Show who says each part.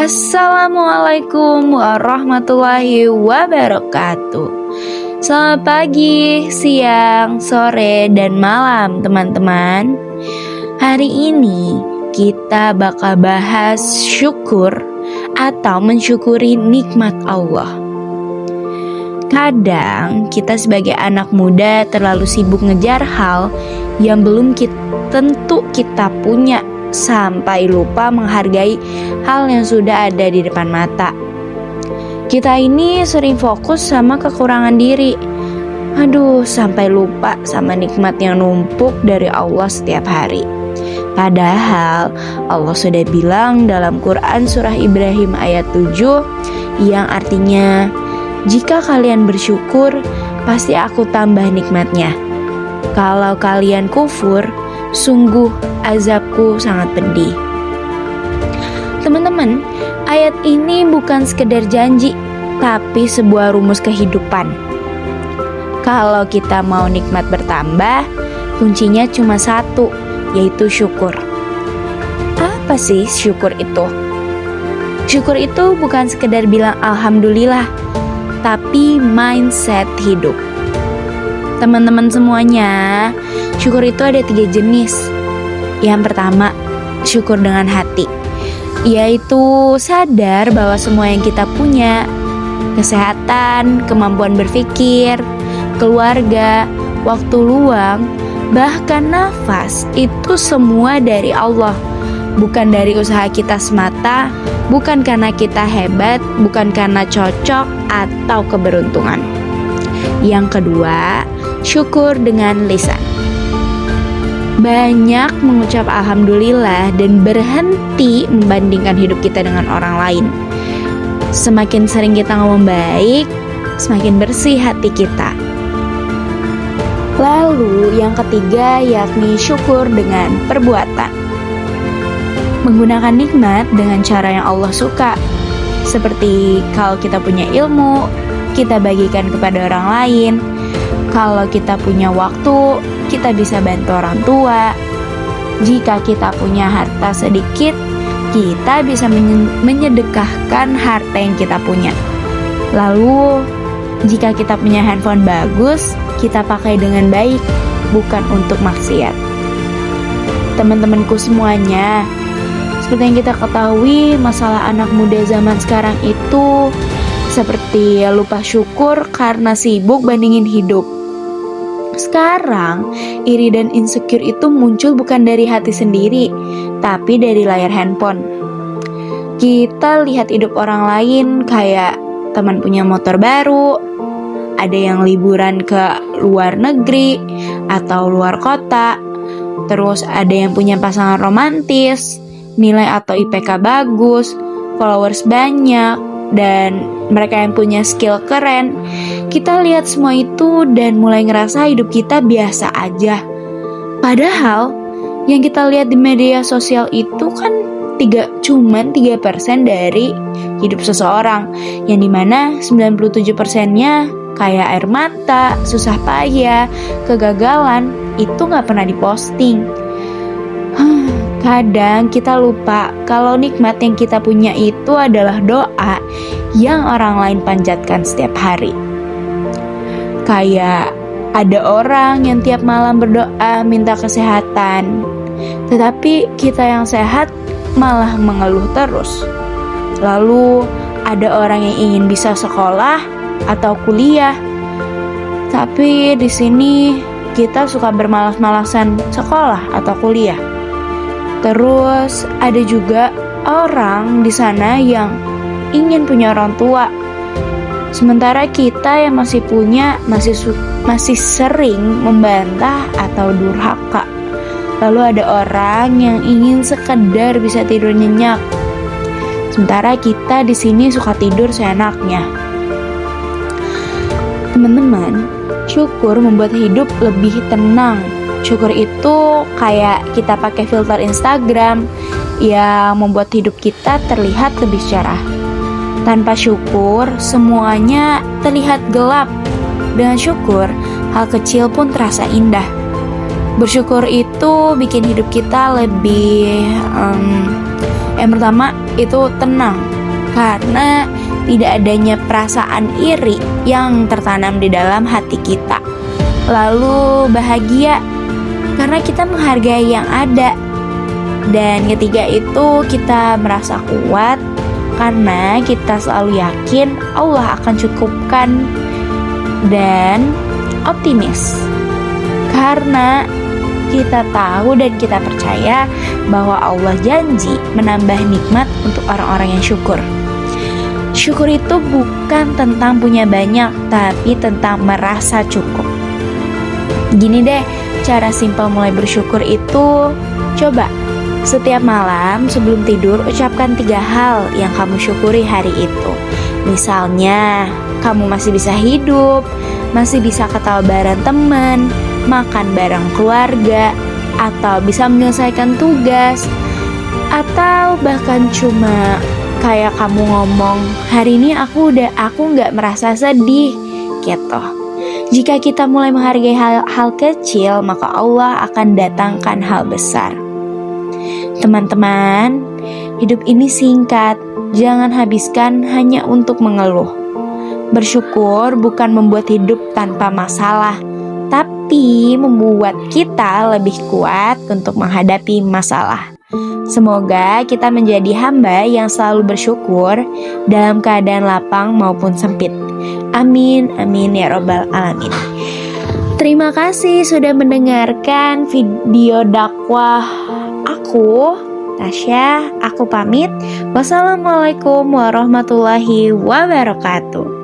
Speaker 1: Assalamualaikum warahmatullahi wabarakatuh. Selamat pagi, siang, sore, dan malam teman-teman. Hari ini kita bakal bahas syukur atau mensyukuri nikmat Allah. Kadang kita sebagai anak muda terlalu sibuk ngejar hal yang belum tentu kita punya, sampai lupa menghargai hal yang sudah ada di depan mata. Kita ini sering fokus sama kekurangan diri. Sampai lupa sama nikmat yang numpuk dari Allah setiap hari. Padahal Allah sudah bilang dalam Quran surah Ibrahim ayat 7 yang artinya, jika kalian bersyukur, pasti aku tambah nikmatnya. Kalau kalian kufur, sungguh azabku sangat pedih. Teman-teman, ayat ini bukan sekedar janji, tapi sebuah rumus kehidupan. Kalau kita mau nikmat bertambah, kuncinya cuma satu, yaitu syukur. Apa sih syukur itu? Syukur itu bukan sekedar bilang alhamdulillah, tapi mindset hidup. Teman-teman semuanya, syukur itu ada 3 jenis. Yang pertama, syukur dengan hati, yaitu sadar bahwa semua yang kita punya, kesehatan, kemampuan berpikir, keluarga, waktu luang, bahkan nafas, itu semua dari Allah. Bukan dari usaha kita semata, bukan karena kita hebat, bukan karena cocok atau keberuntungan. Yang kedua, syukur dengan lisan. Banyak mengucap alhamdulillah dan berhenti membandingkan hidup kita dengan orang lain. Semakin sering kita ngomong baik, semakin bersih hati kita. Lalu yang ketiga yakni syukur dengan perbuatan. Menggunakan nikmat dengan cara yang Allah suka. Seperti kalau kita punya ilmu, kita bagikan kepada orang lain. Kalau kita punya waktu, kita bisa bantu orang tua. Jika kita punya harta sedikit, kita bisa menyedekahkan harta yang kita punya. Lalu, jika kita punya handphone bagus, kita pakai dengan baik, bukan untuk maksiat. Teman-temanku semuanya, seperti yang kita ketahui, masalah anak muda zaman sekarang itu seperti lupa syukur karena sibuk bandingin hidup. Sekarang, iri dan insecure itu muncul bukan dari hati sendiri, tapi dari layar handphone. Kita lihat hidup orang lain kayak teman punya motor baru, ada yang liburan ke luar negeri atau luar kota, terus ada yang punya pasangan romantis, nilai atau IPK bagus, followers banyak, dan mereka yang punya skill keren. Kita lihat semua itu dan mulai ngerasa hidup kita biasa aja. Padahal yang kita lihat di media sosial itu kan cuman 3% dari hidup seseorang, yang dimana 97%-nya kayak air mata, susah payah, kegagalan, itu gak pernah diposting. Kadang kita lupa kalau nikmat yang kita punya itu adalah doa yang orang lain panjatkan setiap hari. Kayak ada orang yang tiap malam berdoa minta kesehatan, tetapi kita yang sehat malah mengeluh terus. Lalu ada orang yang ingin bisa sekolah atau kuliah, tapi di sini kita suka bermalas-malasan sekolah atau kuliah. Terus ada juga orang di sana yang ingin punya orang tua, sementara kita yang masih punya masih sering membantah atau durhaka. Lalu ada orang yang ingin sekedar bisa tidur nyenyak, sementara kita di sini suka tidur seenaknya. Teman-teman, syukur membuat hidup lebih tenang. Syukur itu kayak kita pakai filter Instagram yang membuat hidup kita terlihat lebih cerah. Tanpa syukur, semuanya terlihat gelap. Dengan syukur, hal kecil pun terasa indah. Bersyukur itu bikin hidup kita lebih yang pertama itu tenang karena tidak adanya perasaan iri yang tertanam di dalam hati kita. Lalu bahagia karena kita menghargai yang ada. Dan ketiga itu kita merasa kuat karena kita selalu yakin Allah akan cukupkan, dan optimis karena kita tahu dan kita percaya bahwa Allah janji menambah nikmat untuk orang-orang yang syukur. Syukur itu bukan tentang punya banyak, tapi tentang merasa cukup. Gini deh, cara simpel mulai bersyukur itu, coba setiap malam sebelum tidur ucapkan 3 hal yang kamu syukuri hari itu. Misalnya, kamu masih bisa hidup, masih bisa ketawa bareng teman, makan bareng keluarga, atau bisa menyelesaikan tugas, atau bahkan cuma kayak kamu ngomong, hari ini aku nggak merasa sedih, gitu. Jika kita mulai menghargai hal kecil, maka Allah akan datangkan hal besar. Teman-teman, hidup ini singkat, jangan habiskan hanya untuk mengeluh. Bersyukur bukan membuat hidup tanpa masalah, tapi membuat kita lebih kuat untuk menghadapi masalah. Semoga kita menjadi hamba yang selalu bersyukur dalam keadaan lapang maupun sempit. Amin, amin ya robbal alamin. Terima kasih sudah mendengarkan video dakwah aku, Tasya. Aku pamit. Wassalamualaikum warahmatullahi wabarakatuh.